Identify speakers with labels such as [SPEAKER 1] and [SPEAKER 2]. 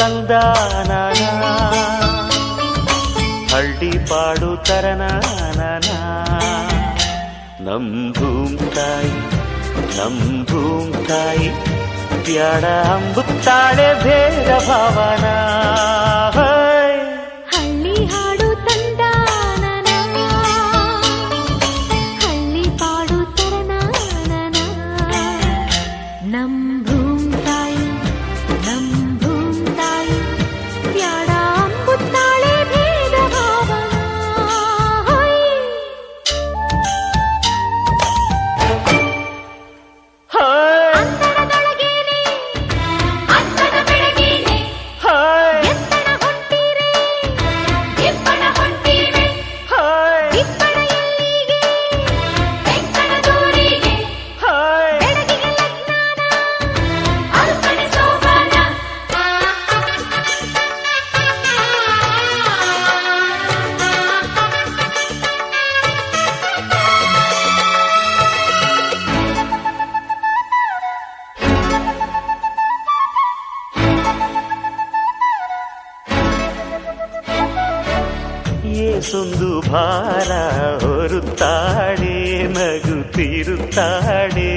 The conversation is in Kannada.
[SPEAKER 1] ತಂದಾನನ ಹಳ್ಳಿ ಪಾಡು ತರನಾನ ನಮ್ ಭೂಮ್ ತಾಯಿ ಬ್ಯಾಡ ಅಂಬುತ್ತಾಳೆ ಭೇದ ಭಾವನ
[SPEAKER 2] ಹಳ್ಳಿ ಹಾಡು ತಂದಾನನ ಹಳ್ಳಿ ಪಾಡು ತರನಾನ ನಮ್ ಭೂಮ್ ತಾಯಿ ಬ್ಯಾಡ ಅಂಬುತ್ತಾಳೆ ಭೇದ ಭಾವನ
[SPEAKER 1] ಏಸೊಂದು ಭಾರ ಹೊರುತ್ತಾಳೆ ನಗುತ್ತಿರುತ್ತಾಳೆ